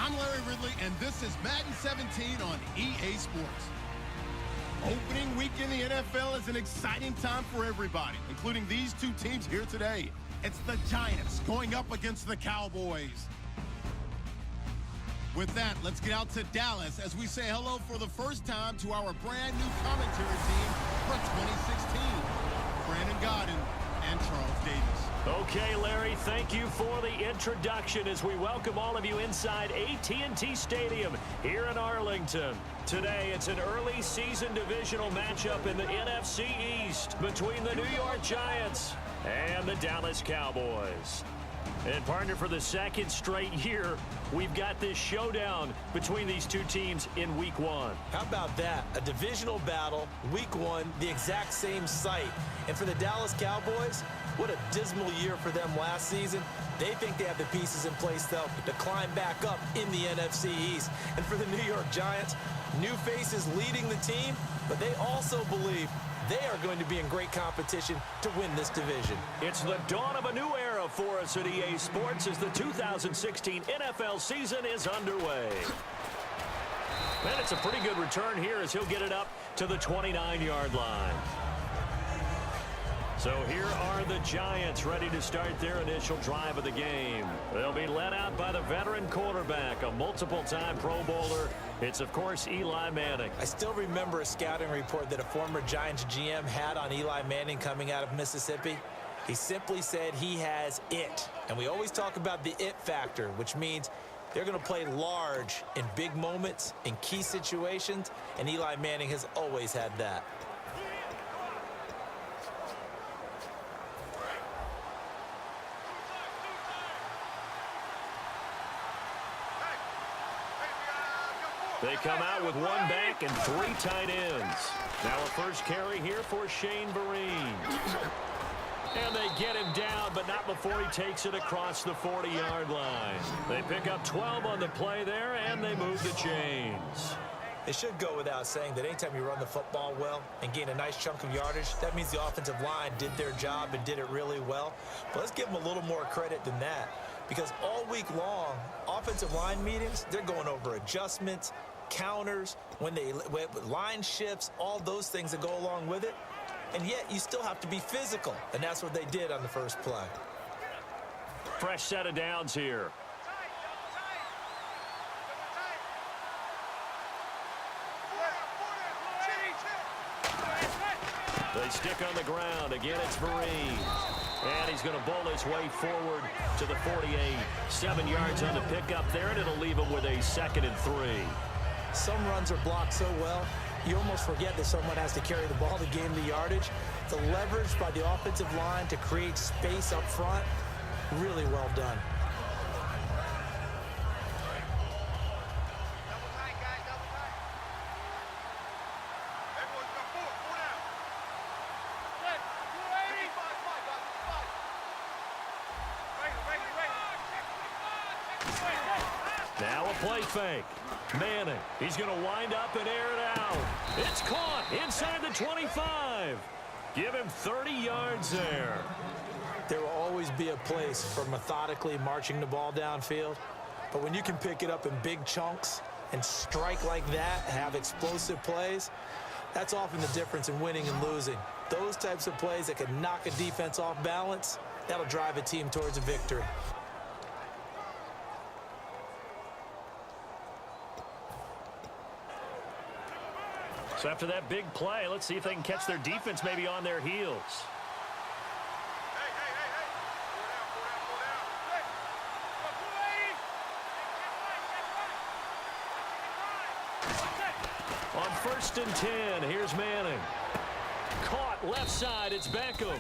I'm Larry Ridley, and this is Madden 17 on EA Sports. Opening week in the NFL is an exciting time for everybody, including these two teams here today. It's the Giants going up against the Cowboys. With that, let's get out to Dallas as we say hello for the first time to our brand new commentary team for 2016. Brandon Godden and Charles Davis. Okay, Larry, thank you for the introduction as we welcome all of you inside AT&T Stadium here in Arlington. Today, it's an early season divisional matchup in the NFC East between the New York Giants and the Dallas Cowboys. And partner, for the second straight year, we've got this showdown between these two teams in Week 1. How about that? A divisional battle, Week 1, the exact same site. And for the Dallas Cowboys, what a dismal year for them last season. They think they have the pieces in place, though, to climb back up in the NFC East. And for the New York Giants, new faces leading the team, but they also believe they are going to be in great competition to win this division. It's the dawn of a new era for us at EA Sports as the 2016 NFL season is underway. And it's a pretty good return here as he'll get it up to the 29-yard line. So here are the Giants ready to start their initial drive of the game. They'll be led out by the veteran quarterback, a multiple-time Pro Bowler. It's, of course, Eli Manning. I still remember a scouting report that a former Giants GM had on Eli Manning coming out of Mississippi. He simply said he has it. And we always talk about the it factor, which means they're going to play large in big moments, in key situations, and Eli Manning has always had that. They come out with one back and three tight ends. Now a first carry here for Shane Vereen. And they get him down, but not before he takes it across the 40-yard line. They pick up 12 on the play there, and they move the chains. It should go without saying that anytime you run the football well and gain a nice chunk of yardage, that means the offensive line did their job and did it really well. But let's give them a little more credit than that, because all week long, offensive line meetings, they're going over adjustments, counters, when line shifts, all those things that go along with it. And yet you still have to be physical, and that's what they did on the first play. Fresh set of downs here. They stick on the ground. Again, it's Vereen. And he's going to bowl his way forward to the 48. 7 yards on the pickup there, and it'll leave him with a 2nd and 3. Some runs are blocked so well, you almost forget that someone has to carry the ball to gain the yardage. The leverage by the offensive line to create space up front, really well done. Now a play fake. Manning, he's going to wind up and air it out. It's caught inside the 25. Give him 30 yards there. There will always be a place for methodically marching the ball downfield. But when you can pick it up in big chunks and strike like that, have explosive plays, that's often the difference in winning and losing. Those types of plays that can knock a defense off balance, that'll drive a team towards a victory. So after that big play, let's see if they can catch their defense maybe on their heels. On 1st and 10, here's Manning. Caught left side, it's Beckham.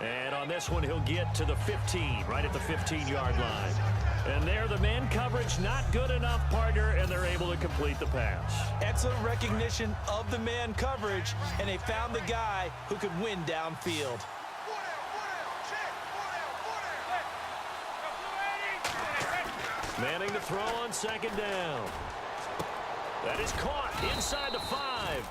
And on this one, he'll get to the 15, right at the 15-yard line. And there, the man coverage not good enough, partner, and they're able to complete the pass. Excellent recognition of the man coverage, and they found the guy who could win downfield. Manning to throw on 2nd down. That is caught inside the 5.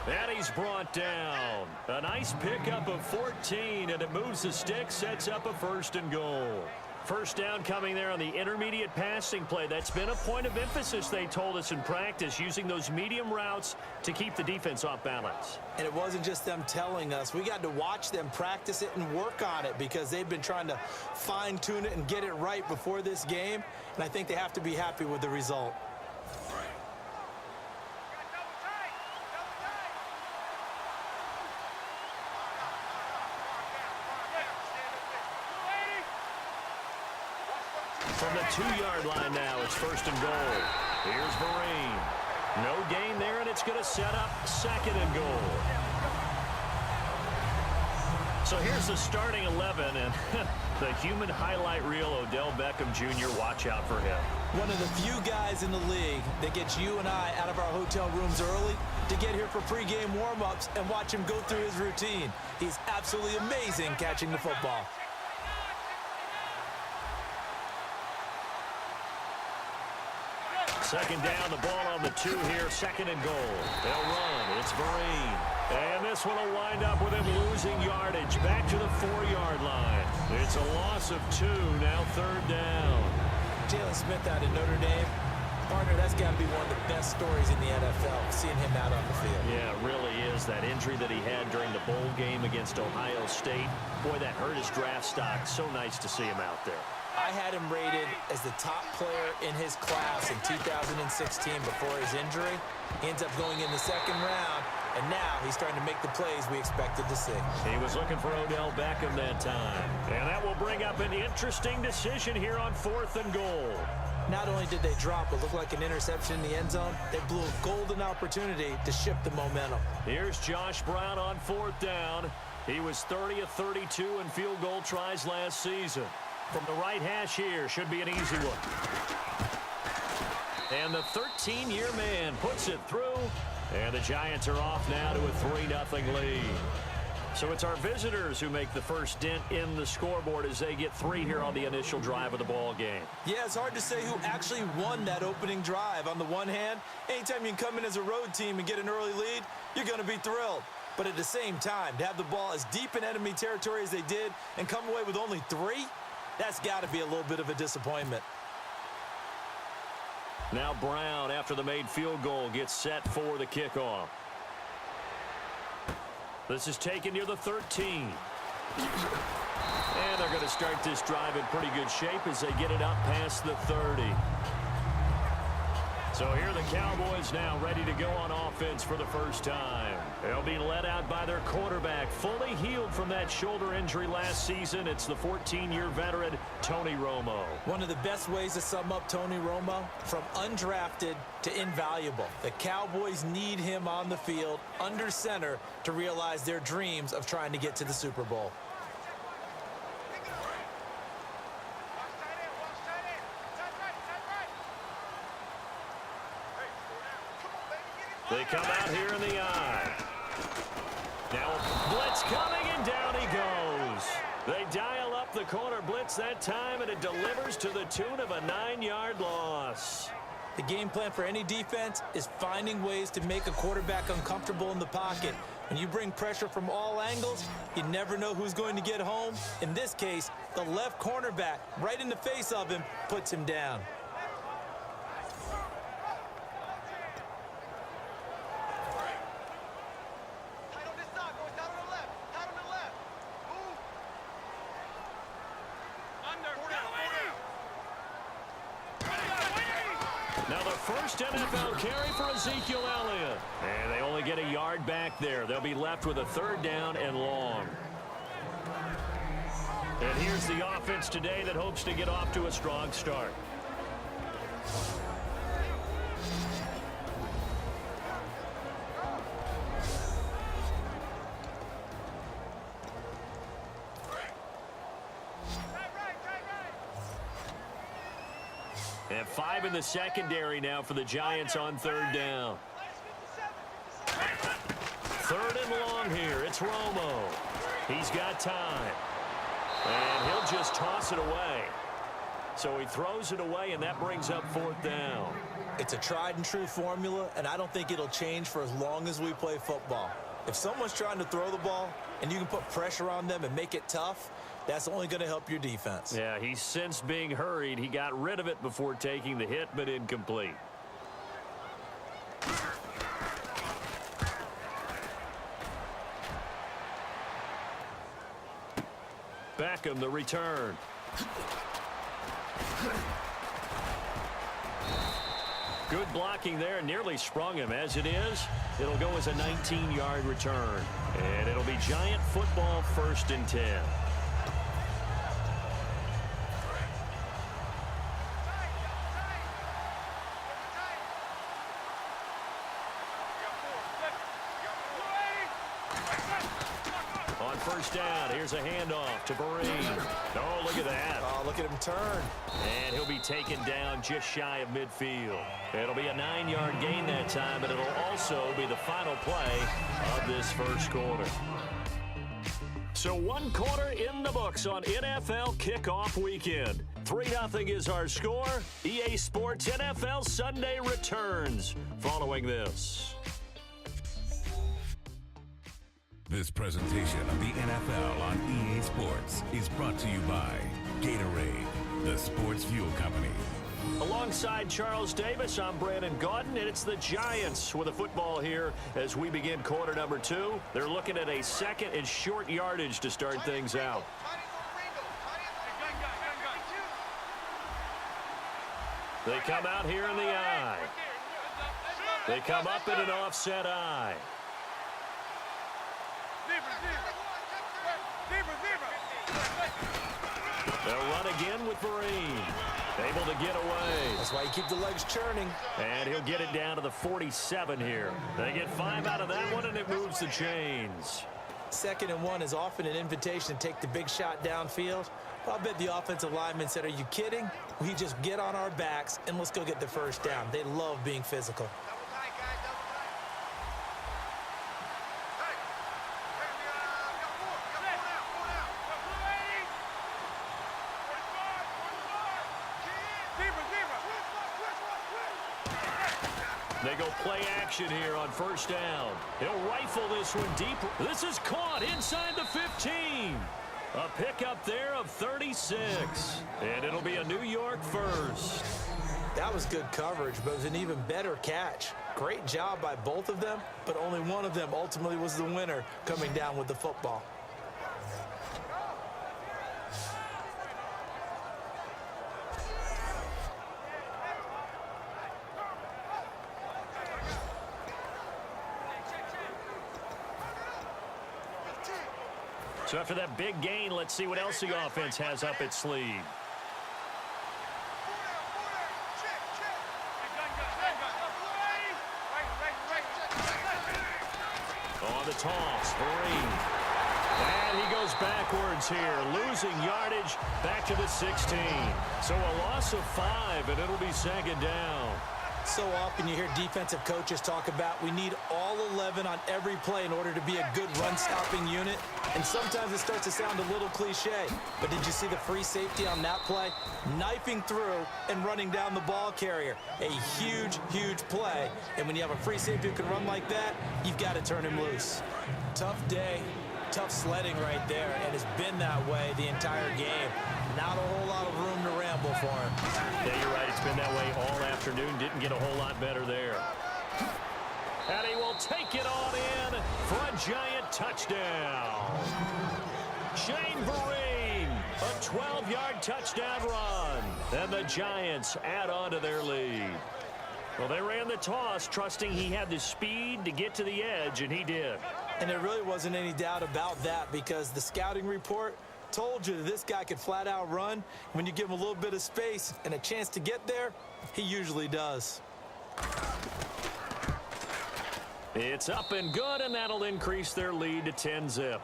And he's brought down. A nice pickup of 14, and it moves the stick, sets up a 1st and goal. First down coming there on the intermediate passing play. That's been a point of emphasis, they told us in practice, using those medium routes to keep the defense off balance. And it wasn't just them telling us. We got to watch them practice it and work on it because they've been trying to fine-tune it and get it right before this game. And I think they have to be happy with the result. From the 2-yard line now, it's first and goal. Here's Vereen. No gain there, and it's going to set up second and goal. So here's the starting 11, and the human highlight reel, Odell Beckham Jr., watch out for him. One of the few guys in the league that gets you and I out of our hotel rooms early to get here for pregame warm-ups and watch him go through his routine. He's absolutely amazing catching the football. Second down, the ball on the 2 here, second and goal. They'll run, it's Vereen. And this one will wind up with him losing yardage back to the 4-yard line. It's a loss of 2, now third down. Jalen Smith out of Notre Dame. Partner, that's got to be one of the best stories in the NFL, seeing him out on the field. Yeah, it really is. That injury that he had during the bowl game against Ohio State, boy, that hurt his draft stock. So nice to see him out there. I had him rated as the top player in his class in 2016 before his injury. He ends up going in the second round, and now he's starting to make the plays we expected to see. He was looking for Odell Beckham that time. And that will bring up an interesting decision here on fourth and goal. Not only did they drop what looked like an interception in the end zone, they blew a golden opportunity to shift the momentum. Here's Josh Brown on fourth down. He was 30 of 32 in field goal tries last season. From the right hash here, should be an easy one. And the 13-year man puts it through. And the Giants are off now to a 3-0 lead. So it's our visitors who make the first dent in the scoreboard as they get 3 here on the initial drive of the ball game. Yeah, it's hard to say who actually won that opening drive. On the one hand, anytime you can come in as a road team and get an early lead, you're going to be thrilled. But at the same time, to have the ball as deep in enemy territory as they did and come away with only 3, that's got to be a little bit of a disappointment. Now Brown, after the made field goal, gets set for the kickoff. This is taken near the 13. And they're going to start this drive in pretty good shape as they get it up past the 30. So here are the Cowboys now ready to go on offense for the first time. They'll be led out by their quarterback, fully healed from that shoulder injury last season. It's the 14-year veteran, Tony Romo. One of the best ways to sum up Tony Romo, from undrafted to invaluable. The Cowboys need him on the field, under center, to realize their dreams of trying to get to the Super Bowl. They come out here in the eye. Now blitz coming, and down he goes. They dial up the corner blitz that time, and it delivers to the tune of a 9-yard loss. The game plan for any defense is finding ways to make a quarterback uncomfortable in the pocket. When you bring pressure from all angles, you never know who's going to get home. In this case, the left cornerback, right in the face of him, puts him down. Now the first NFL carry for Ezekiel Elliott. And they only get a yard back there. They'll be left with a third down and long. And here's the offense today that hopes to get off to a strong start. And 5 in the secondary now for the Giants on third down. Third and long here. It's Romo. He's got time. And he'll just toss it away. So he throws it away, and that brings up fourth down. It's a tried-and-true formula, and I don't think it'll change for as long as we play football. If someone's trying to throw the ball and you can put pressure on them and make it tough, That's only going to help your defense. Yeah, he's sensed being hurried. He got rid of it before taking the hit, but incomplete. Beckham, the return. Good blocking there, nearly sprung him. As it is, it'll go as a 19-yard return. And it'll be Giant football, 1st and 10. On 1st down, here's a handoff to Vereen. Oh, look at that. Oh, look at him turn. And he'll be taken down just shy of midfield. It'll be a 9-yard gain that time, but it'll also be the final play of this first quarter. So 1 quarter in the books on NFL kickoff weekend. 3-0 is our score. EA Sports NFL Sunday returns following this. This presentation of the NFL on EA Sports is brought to you by Gatorade, the sports fuel company. Alongside Charles Davis, I'm Brandon Gaudin, and it's the Giants with a football here as we begin quarter number 2. They're looking at a 2nd and short yardage to start things out. They come out here in the I. They come up in an offset I. They'll run again with Vereen. Able to get away. That's why you keep the legs churning. And he'll get it down to the 47 here. They get 5 out of that one, and it moves the chains. 2nd and 1 is often an invitation to take the big shot downfield. But I bet the offensive lineman said, are you kidding? We just get on our backs, and let's go get the 1st down. They love being physical. They go play action here on 1st down. He'll rifle this one deep. This is caught inside the 15. A pickup there of 36. And it'll be a New York 1st. That was good coverage, but it was an even better catch. Great job by both of them, but only one of them ultimately was the winner coming down with the football. So after that big gain, let's see what else the offense has up its sleeve. On the toss, Vereen. And he goes backwards here, losing yardage back to the 16. So a loss of 5, and it'll be 2nd down. So often you hear defensive coaches talk about we need all 11 on every play in order to be a good run-stopping unit. And sometimes it starts to sound a little cliche. But did you see the free safety on that play? Knifing through and running down the ball carrier. A huge, huge play. And when you have a free safety who can run like that, you've got to turn him loose. Tough day, tough sledding right there, and it's been that way the entire game. Not a whole lot of room to ramble for him. Yeah, you're right. It's been that way all afternoon. Didn't get a whole lot better there. And he will take it on in for a Giant touchdown. Shane Vereen, a 12-yard touchdown run. And the Giants add on to their lead. Well, they ran the toss, trusting he had the speed to get to the edge, and he did. And there really wasn't any doubt about that because the scouting report told you that this guy could flat out run. When you give him a little bit of space and a chance to get there, he usually does. It's up and good, and that'll increase their lead to 10-zip.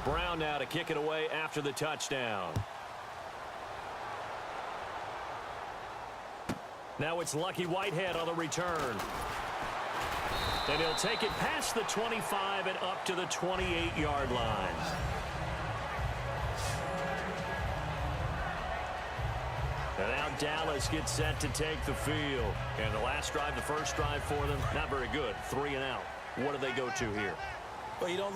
Brown now to kick it away after the touchdown. Now it's Lucky Whitehead on the return. And he'll take it past the 25 and up to the 28-yard line. And now Dallas gets set to take the field. And the last drive, the first drive for them, not very good. 3 and out. What do they go to here? Well, you don't